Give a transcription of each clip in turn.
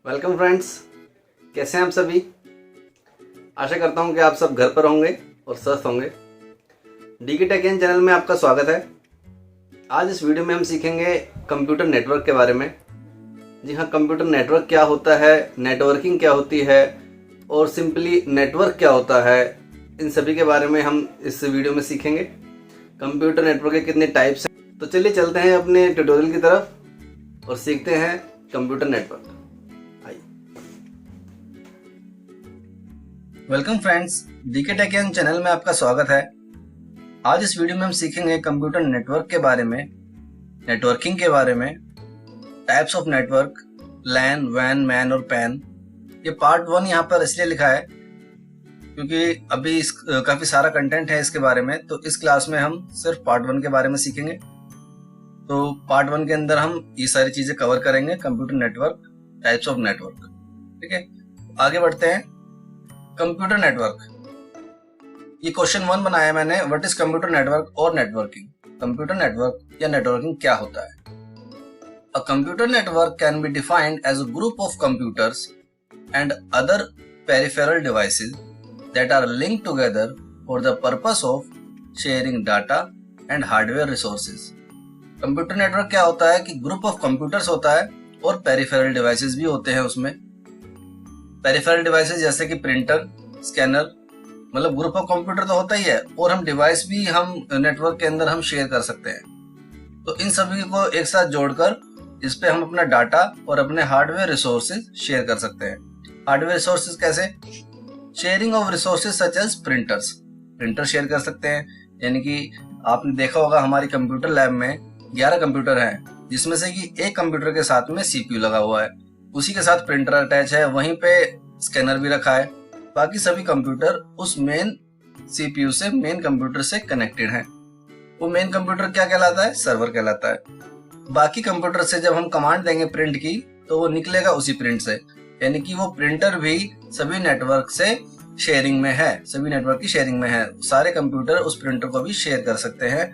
Welcome friends, कैसे हैं आप सभी। आशा करता हूं कि आप सब घर पर होंगे और स्वस्थ होंगे। डीके टेक इन चैनल में आपका स्वागत है। आज इस वीडियो में हम सीखेंगे कंप्यूटर नेटवर्क के बारे में। जी हाँ, कंप्यूटर नेटवर्क क्या होता है, नेटवर्किंग क्या होती है और सिंपली नेटवर्क क्या होता है, इन सभी के बारे में हम इस वीडियो में सीखेंगे। कंप्यूटर नेटवर्क के कितने टाइप्स हैं, तो चलिए चलते हैं अपने ट्यूटोरियल की तरफ और सीखते हैं computer network. Welcome friends, DK tech in channel में आपका स्वागत है। आज इस वीडियो में हम सीखेंगे कंप्यूटर नेटवर्क के बारे में, नेटवर्किंग के बारे में, टाइप्स ऑफ नेटवर्क, लैन, वैन, मैन और पैन। ये पार्ट 1 यहाँ पर इसलिए लिखा है क्योंकि अभी काफी सारा कंटेंट है इसके बारे में, तो इस क्लास में हम सिर्फ पार्ट 1 के बारे में सीखेंगे। तो पार्ट 1 के अंदर हम ये सारी चीजें कवर करेंगे, computer network, types of network. ठीक है, आगे बढ़ते हैं। कंप्यूटर नेटवर्क, ये क्वेश्चन 1 बनाया मैंने। व्हाट इज कंप्यूटर नेटवर्क और नेटवर्किंग। कंप्यूटर नेटवर्क या नेटवर्किंग क्या होता है। A computer network can be defined as a group of computers and other peripheral devices that are linked together for the purpose of sharing data and hardware resources. Computer network क्या होता है कि group of computers होता है और peripheral devices भी होते हैं उसमें। पेरिफेरल डिवाइसेस जैसे कि प्रिंटर, स्कैनर, मतलब ग्रुप ऑफ कंप्यूटर तो होता ही है और हम डिवाइस भी हम नेटवर्क के अंदर हम शेयर कर सकते हैं। तो इन सभी को एक साथ जोड़कर इस पे हम अपना डाटा और अपने हार्डवेयर रिसोर्सेज शेयर कर सकते हैं। हार्डवेयर रिसोर्सेज कैसे? Sharing of resources such as printers. Printer share कर सकते हैं, यानी कि आपने देखा होगा हमारी कंप्यूटर लैब में 11 कंप्यूटर हैं, जिसमें से कि एक कंप्यूटर के साथ में सीपीयू लगा हुआ है, उसी के साथ प्रिंटर अटैच है, वहीं पे स्कैनर भी रखा है। बाकी सभी कंप्यूटर उस मेन सीपीयू से, मेन कंप्यूटर से कनेक्टेड हैं। वो मेन कंप्यूटर क्या कहलाता है? सर्वर कहलाता है। बाकी कंप्यूटर से जब हम कमांड देंगे प्रिंट की, तो वो निकलेगा उसी प्रिंट से, यानी कि वो प्रिंटर भी सभी नेटवर्क से शेयरिंग में है, सभी नेटवर्क की शेयरिंग में है। सारे कंप्यूटर उस प्रिंटर को भी शेयर कर सकते हैं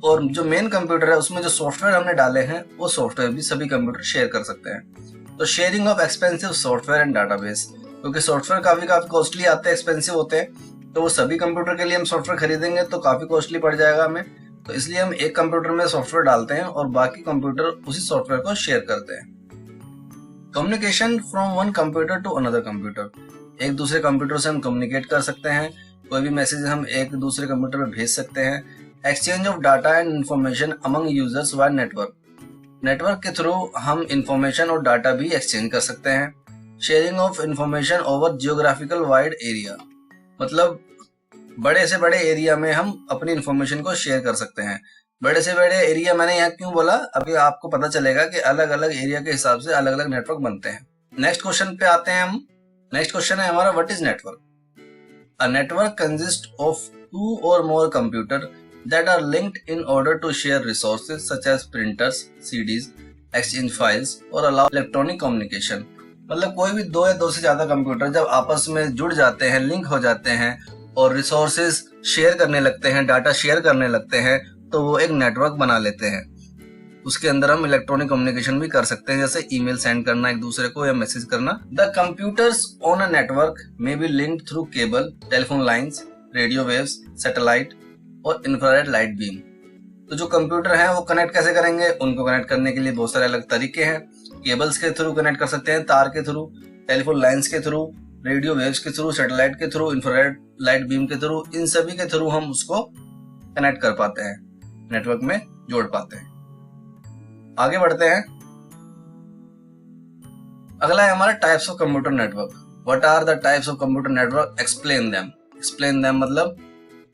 और जो मेन कंप्यूटर है उसमें जो सॉफ्टवेयर हमने डाले हैं वो सॉफ्टवेयर भी सभी कंप्यूटर शेयर कर सकते हैं। तो sharing of expensive software and database, क्योंकि सॉफ्टवेयर काफी कॉस्टली आते हैं, एक्सपेंसिव होते हैं, तो वो सभी कंप्यूटर के लिए हम सॉफ्टवेयर खरीदेंगे तो काफी कॉस्टली पड़ जाएगा हमें। तो इसलिए हम एक कंप्यूटर में सॉफ्टवेयर डालते हैं और बाकी कंप्यूटर उसी सॉफ्टवेयर को शेयर करते हैं। Communication from one computer to another computer, एक दूसरे कंप्यूटर से हम कम्युनिकेट कर सकते हैं, कोई भी मैसेज हम एक दूसरे कंप्यूटर में भेज सकते हैं। Exchange of data and information among users via network, network के थ्रू हम इंफॉर्मेशन और डाटा भी एक्सचेंज कर सकते हैं। Sharing of information over geographical wide area, मतलब बड़े से बड़े एरिया में हम अपनी इंफॉर्मेशन को शेयर कर सकते हैं। बड़े से बड़े एरिया मैंने यहाँ क्यों बोला, अभी आपको पता चलेगा कि अलग अलग एरिया के हिसाब से अलग अलग नेटवर्क बनते हैं। नेक्स्ट क्वेश्चन पे आते हैं हम। नेक्स्ट क्वेश्चन है हमारा, what is network. A network consist of 2 or more computer that are linked in order to share resources such as printers, CDs, exchange files और allow electronic communication। मतलब कोई भी 2 या 2 से ज्यादा कंप्यूटर जब आपस में जुड़ जाते हैं, लिंक हो जाते हैं और रिसोर्सेज शेयर करने लगते हैं, डाटा शेयर करने लगते हैं, तो वो एक नेटवर्क बना लेते हैं। उसके अंदर हम इलेक्ट्रॉनिक कम्युनिकेशन भी कर सकते हैं, जैसे ईमेल सेंड करना एक दूसरे को या मैसेज करना। The computers on a network may be linked through cable, telephone lines, radio waves, satellite और इंफ्रारेड लाइट बीम। तो जो कंप्यूटर हैं वो कनेक्ट कैसे करेंगे? उनको कनेक्ट करने के लिए बहुत सारे अलग तरीके हैं। केबल्स के थ्रू कनेक्ट कर सकते हैं, तार के थ्रू, टेलीफोन लाइंस के थ्रू, रेडियो वेव्स के थ्रू, सैटेलाइट के थ्रू, इंफ्रारेड लाइट बीम के थ्रू, इन सभी के थ्रू हम उसको कनेक्ट कर पाते हैं, नेटवर्क में जोड़ पाते हैं। आगे बढ़ते हैं। अगला है हमारा types of computer network. What are the types of computer network, explain them. Explain them मतलब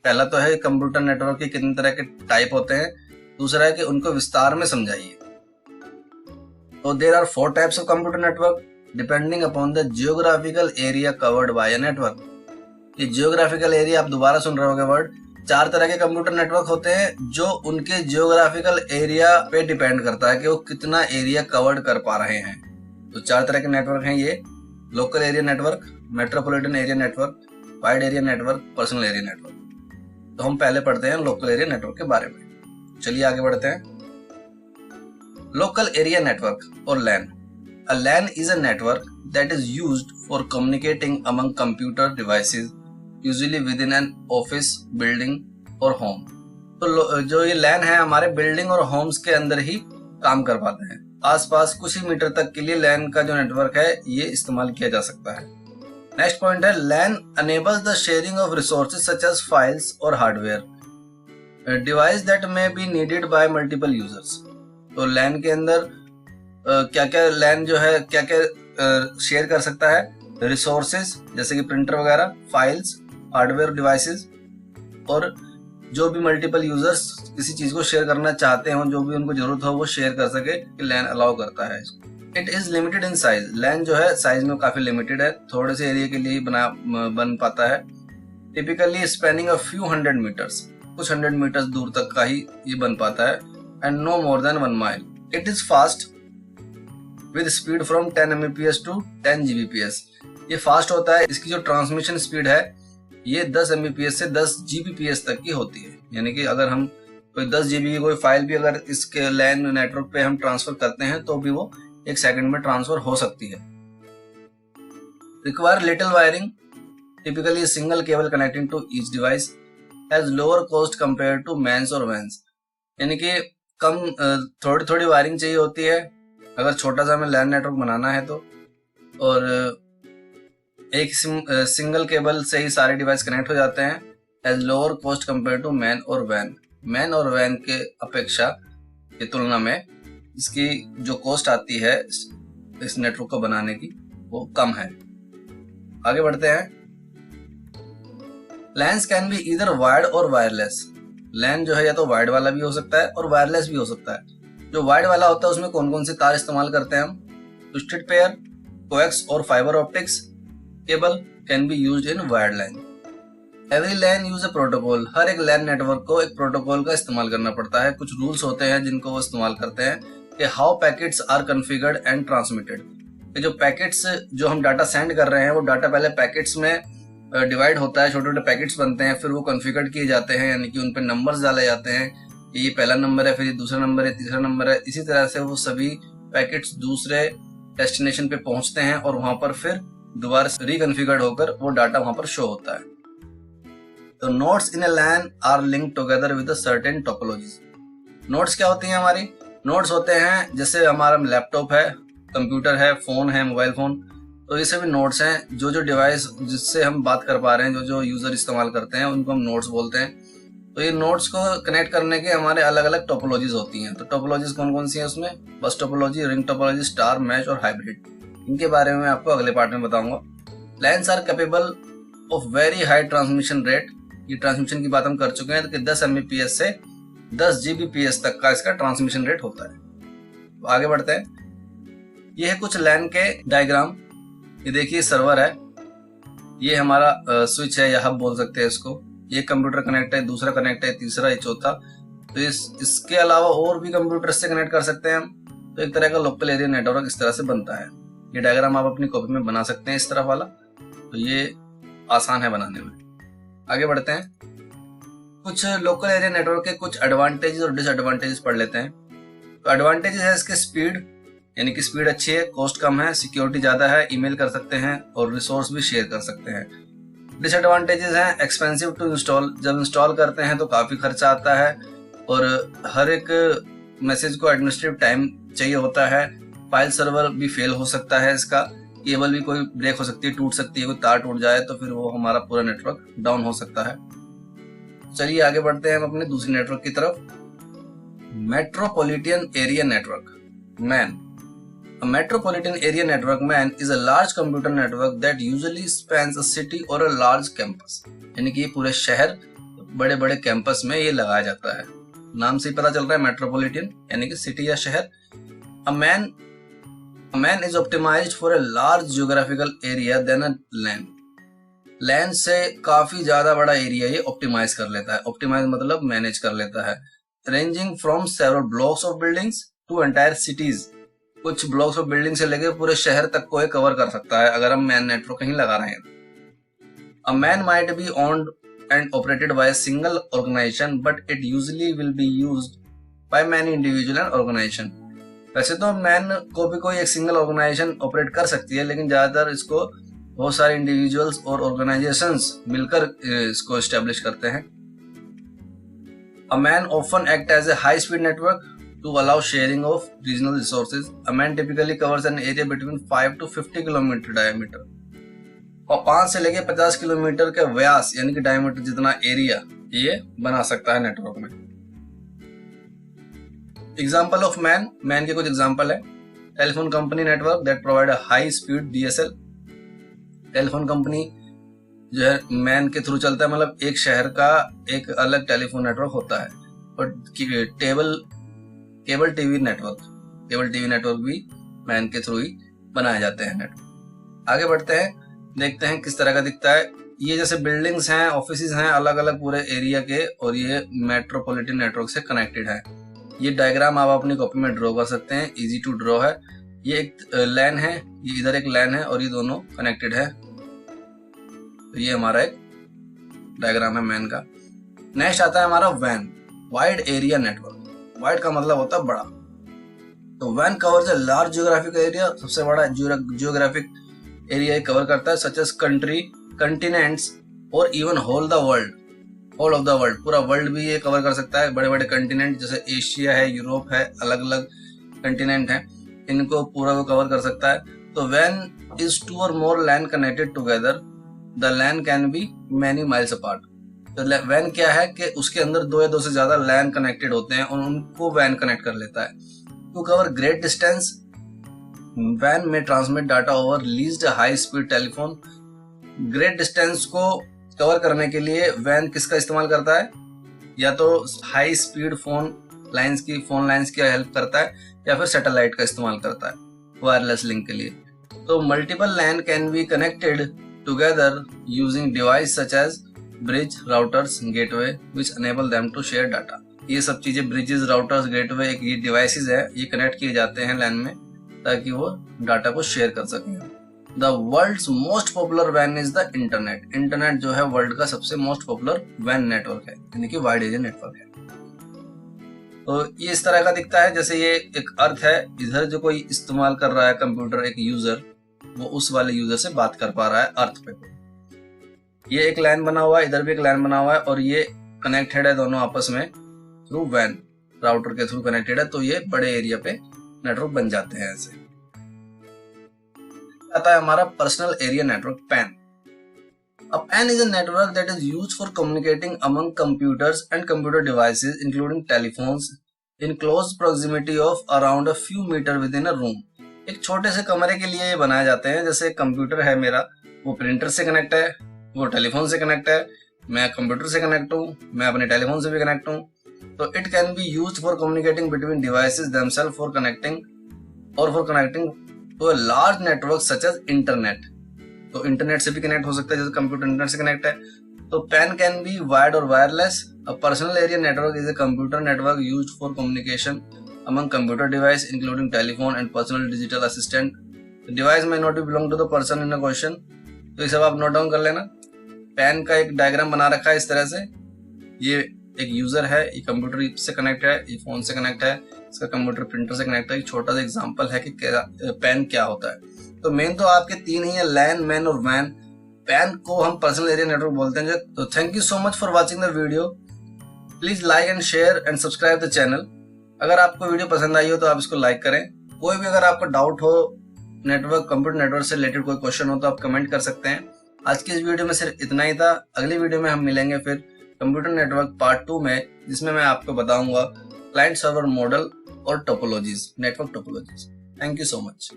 पहला तो है कंप्यूटर नेटवर्क के कितने तरह के टाइप होते हैं, दूसरा है कि उनको विस्तार में समझाइए। तो there are 4 types of computer network depending upon the geographical area covered by a network. ये जियोग्राफिकल एरिया आप दोबारा सुन रहे होगे वर्ड। 4 तरह के कंप्यूटर नेटवर्क होते हैं जो उनके जियोग्राफिकल एरिया पे डिपेंड करता है कि वो कितना एरिया कवर्ड कर पा रहे हैं। तो 4 तरह के नेटवर्क हैं ये: local area network, metropolitan area network, wide area network, personal area network. तो हम पहले पढ़ते हैं लोकल एरिया नेटवर्क के बारे में। चलिए आगे बढ़ते हैं। लोकल एरिया नेटवर्क और लैन। A LAN is a network that is used for communicating among computer devices, usually within an office, building or home. तो जो ये LAN है हमारे बिल्डिंग और होम्स के अंदर ही काम कर पाते हैं। आसपास कुछ ही मीटर तक के लिए LAN का जो नेटवर्क है ये इस्तेमाल किया जा सकता है। नेक्स्ट पॉइंट है LAN enables the sharing of resources such as files or hardware, a device that may be needed by multiple users। तो LAN के अंदर क्या क्या LAN जो है क्या क्या शेयर कर सकता है, रिसोर्सेज जैसे कि प्रिंटर वगैरह, फाइल्स, हार्डवेयर डिवाइसेस, और जो भी मल्टीपल यूजर्स किसी चीज को शेयर करना चाहते हो, जो भी उनको जरूरत हो वो शेयर कर सके, LAN अलाउ करता है इसको। It is limited in size. LAN जो है साइज में काफी लिमिटेड है, थोड़े से एरिया के लिए बन पाता है। Typically spanning a few hundred metres, कुछ 100 मीटर्स दूर तक का ही ये बन पाता है, and no more than 1 mile. It is fast with speed from 10 Mbps to 10 Gbps। ये फास्ट होता है, इसकी जो ट्रांसमिशन स्पीड है ये 10 Mbps से 10 Gbps तक की होती है। यानी कि अगर हम कोई 10 GB की कोई फाइल भी अगर इसके LAN नेटवर्क पे हम ट्रांसफर करते हैं तो भी वो 1 सेकंड में ट्रांसफर हो सकती है। Require little wiring, typically single cable connecting to each device, has lower cost compare to MANs और वैन्स। यानी कि कम थोड़ी थोड़ी वायरिंग चाहिए होती है अगर छोटा सा हमें LAN नेटवर्क बनाना है तो, और एक सिंगल केबल से ही सारे डिवाइस कनेक्ट हो जाते हैं। As lower cost compare to MAN और वैन। मैन और वैन के अपेक्षा की तुलना में इसकी जो कॉस्ट आती है इस नेटवर्क को बनाने की वो कम है। आगे बढ़ते हैं। LANs can be either wired और वायरलेस। LAN जो है या तो वायर्ड वाला भी हो सकता है और वायरलेस भी हो सकता है। जो वायर्ड वाला होता है उसमें कौन कौन से तार इस्तेमाल करते हैं हम? ट्विस्टेड पेयर, कोएक्स और fibre optics cable can be used in wired LAN। Every LAN use a protocol. हर एक LAN नेटवर्क को एक प्रोटोकॉल का इस्तेमाल करना पड़ता है। कुछ रूल्स होते हैं जिनको वो इस्तेमाल करते हैं कि how packets are configured and transmitted. जो पैकेट्स जो हम डाटा सेंड कर रहे हैं वो डाटा पहले पैकेट्स में डिवाइड होता है, छोटे छोटे पैकेट्स बनते हैं, फिर वो कॉन्फ़िगर्ड किए जाते हैं, यानी कि उन पर नंबर्स डाले जाते हैं कि ये पहला नंबर है, फिर ये दूसरा नंबर है, तीसरा नंबर है। इसी तरह से वो सभी पैकेट्स दूसरे डेस्टिनेशन पे पहुंचते हैं और वहां पर फिर दोबारा रिकॉन्फ़िगर्ड होकर वो डाटा वहां पर शो होता है। तो nodes in a LAN are linked together with a certain topologies. Nodes क्या होती हैं हमारी? नोड्स होते हैं जैसे हमारा लैपटॉप है, कंप्यूटर है, फोन है, मोबाइल फोन, तो ये सभी नोड्स हैं। जो जो डिवाइस जिससे हम बात कर पा रहे हैं, जो जो यूजर इस्तेमाल करते हैं उनको हम नोड्स बोलते हैं। तो ये नोड्स को कनेक्ट करने के हमारे अलग अलग टोपोलॉजीज होती हैं। तो टोपोलॉजीज कौन कौन सी हैं उसमें? Bus topology, ring topology, star, mesh और हाइब्रिड। इनके बारे में आपको अगले पार्ट में बताऊंगा। LANs are capable of very high transmission rate. ये ट्रांसमिशन की बात हम कर चुके हैं कि 10 Mbps से 10 Gbps तक का इसका ट्रांसमिशन रेट होता है। तो आगे बढ़ते हैं। ये है कुछ LAN के डायग्राम। ये देखिए सर्वर है, ये हमारा स्विच है या हब बोल सकते हैं इसको। ये कंप्यूटर कनेक्ट है, दूसरा कनेक्ट है, तीसरा है, चौथा। तो इसके अलावा और भी कंप्यूटर से कनेक्ट कर सकते हैं हम। तो एक तरह का लोकल एरिया नेटवर्क इस तरह से बनता है। ये डायग्राम आप अपनी कॉपी में बना सकते हैं इस तरह वाला, तो ये आसान है बनाने में। आगे बढ़ते हैं। कुछ लोकल एरिया नेटवर्क के कुछ एडवांटेजेस और डिसएडवांटेजेस पढ़ लेते हैं। तो एडवांटेजेस है इसके स्पीड, यानी कि स्पीड अच्छी है, कॉस्ट कम है, सिक्योरिटी ज्यादा है, ईमेल कर सकते हैं और रिसोर्स भी शेयर कर सकते हैं। डिसएडवांटेजेस हैं एक्सपेंसिव टू इंस्टॉल। जब इंस्टॉल करते हैं तो काफी खर्चा आता है और हर एक मैसेज को एडमिनिस्ट्रेटिव टाइम चाहिए होता है। फाइल सर्वर भी फेल हो सकता है इसका, केबल भी कोई ब्रेक हो सकती है, टूट सकती है, कोई तार टूट जाए तो फिर वो हमारा पूरा नेटवर्क डाउन हो सकता है। चलिए आगे बढ़ते हैं हम अपने दूसरे नेटवर्क की तरफ। Metropolitan area network, man. A metropolitan area network MAN is a large computer network that usually spans a city or a large campus। यानी कि पूरे शहर, बड़े बड़े कैंपस में ये लगाया जाता है। नाम से ही पता चल रहा है मेट्रोपॉलिटन यानी कि सिटी या शहर। A MAN is optimized for a large geographical area than a LAN। LAN से काफी ज्यादा बड़ा एरिया ये ऑप्टिमाइज कर लेता है। ऑप्टिमाइज मतलब मैनेज कर लेता है। Ranging from several blocks of buildings to entire cities। कुछ ब्लॉक्स और बिल्डिंग से लेके पूरे शहर तक को कवर कर सकता है अगर हम मैन नेटवर्क कहीं लगा रहे हैं। A MAN might be owned and operated by a single organisation but it usually will be used by many individual and organisation. वैसे तो मैन को भी कोई एक सिंगल ऑर्गेनाइजेशन ऑपरेट कर सकती है, लेकिन ज्यादातर इसको बहुत सारे इंडिविजुअल्स और ऑर्गेनाइजेशंस मिलकर इसको एस्टेब्लिश करते हैं। A man often act as a high-speed network to allow sharing of regional resources. A man typically covers an area between 5 to 50 kilometre diameter. और 5 से लेके 50 किलोमीटर के व्यास यानी कि डायमीटर जितना एरिया ये बना सकता है नेटवर्क में। एग्जाम्पल ऑफ मैन, मैन के कुछ एग्जाम्पल है। Telephone company network that provide a high speed DSL। Telephone company जो है मैन के थ्रू चलता है, मतलब एक शहर का एक अलग टेलीफोन नेटवर्क होता है। और केबल टीवी नेटवर्क भी मैन के थ्रू ही बनाए जाते हैं नेटवर्क। आगे बढ़ते हैं, देखते हैं किस तरह का दिखता है। ये जैसे बिल्डिंग्स हैं, ऑफिसेज हैं अलग अलग पूरे एरिया के, और ये मेट्रोपॉलिटन नेटवर्क से कनेक्टेड है। ये डायग्राम आप अपनी कॉपी में ड्रॉ कर सकते हैं, इजी टू ड्रॉ है। ये एक लैन है, ये इधर एक लैन है और ये दोनों कनेक्टेड है। तो ये हमारा एक डायग्राम है मैन का। नेक्स्ट आता है हमारा वैन, वाइड एरिया नेटवर्क। वाइड का मतलब होता है बड़ा। तो वैन covers a large geographic area, सबसे बड़ा जियोग्राफिक एरिया कवर करता है, सच एज कंट्री, कंटिनेंट्स और even whole of the world. पूरा वर्ल्ड भी ये कवर कर सकता है। बड़े बड़े कंटिनेंट जैसे एशिया है, यूरोप है, अलग अलग कंटिनेंट है, इनको पूरा वो कवर कर सकता है। तो वैन is 2 or more LAN connected together, the LAN can be many miles apart. तो वैन क्या है कि उसके अंदर 2 या 2 से ज्यादा LAN कनेक्टेड होते हैं और उनको वैन कनेक्ट कर लेता है। टू कवर ग्रेट डिस्टेंस, वैन में transmit data over leased high speed telephone. Great distance को कवर करने के लिए वैन किसका इस्तेमाल करता है? या तो हाई स्पीड फोन लाइंस की हेल्प करता है, या फिर सैटेलाइट का इस्तेमाल करता है वायरलेस लिंक के लिए। तो multiple LAN can be connected together using device such as bridge, routers, gateway which enable them to share data. ये सब चीजें ब्रिजेस, राउटर्स, गेटवे एक ये डिवाइसेस है, ये कनेक्ट किए जाते हैं LAN में ताकि वो डाटा को शेयर कर सकें। द वर्ल्ड्स मोस्ट पॉपुलर वैन इज द इंटरनेट। इंटरनेट जो है वर्ल्ड का सबसे मोस्ट पॉपुलर वैन नेटवर्क है, यानी कि वाइड एरिया नेटवर्क है। तो ये इस तरह का दिखता है, जैसे ये एक अर्थ है, इधर जो कोई इस्तेमाल कर रहा है कंप्यूटर, एक यूजर, वो उस वाले यूजर से बात कर पा रहा है अर्थ पे। ये एक LAN बना हुआ है, इधर भी एक LAN बना हुआ है, और ये कनेक्टेड है दोनों आपस में थ्रू वैन, राउटर के थ्रू कनेक्टेड है। तो ये बड़े एरिया पे नेटवर्क बन जाते हैं ऐसे। आता है हमारा personal area network, PAN। A PAN is a network that is used for communicating among computers and computer devices, including telephones, in close proximity of around a few meter within a room। एक छोटे से कमरे के लिए ये बनाए जाते हैं। जैसे कंप्यूटर है मेरा, वो प्रिंटर से कनेक्ट है, वो टेलीफोन से कनेक्ट है, मैं कंप्यूटर से कनेक्ट हूँ, मैं अपने टेलीफोन से भी कनेक्ट हूँ। तो it can be used for communicating between devices themselves for connecting to a large network such as internet. तो इंटरनेट से भी कनेक्ट हो सकता है, जैसे कंप्यूटर इंटरनेट से कनेक्ट है। तो PAN कैन बी वायर्ड और wireless. A personal area network is a computer network used for communication among computer device including telephone and personal digital assistant. The device may not belong to the person in a question। तो ये सब आप note down कर लेना। PAN का एक diagram बना रखा है इस तरह से। ये एक यूजर है, ये कंप्यूटर से कनेक्ट है, ये फोन से कनेक्ट है, इसका कंप्यूटर प्रिंटर से कनेक्ट है। एक छोटा सा एग्जांपल है कि PAN क्या होता है। तो मेन तो आपके 3 ही है, LAN, मैन और वैन। PAN को हम पर्सनल एरिया नेटवर्क बोलते हैं। तो thank you so much for watching the video. Please like and share and subscribe the channel. अगर आपको वीडियो पसंद आई हो तो आप इसको लाइक करें। कोई भी अगर आपको डाउट हो नेटवर्क, कंप्यूटर नेटवर्क से रिलेटेड कोई क्वेश्चन हो तो आप कमेंट कर सकते हैं। आज की इस वीडियो में सिर्फ इतना ही था। अगली वीडियो में हम मिलेंगे फिर कंप्यूटर नेटवर्क पार्ट 2 में, जिसमें मैं आपको बताऊंगा क्लाइंट सर्वर मॉडल और topologies, network topologies. Thank you so much.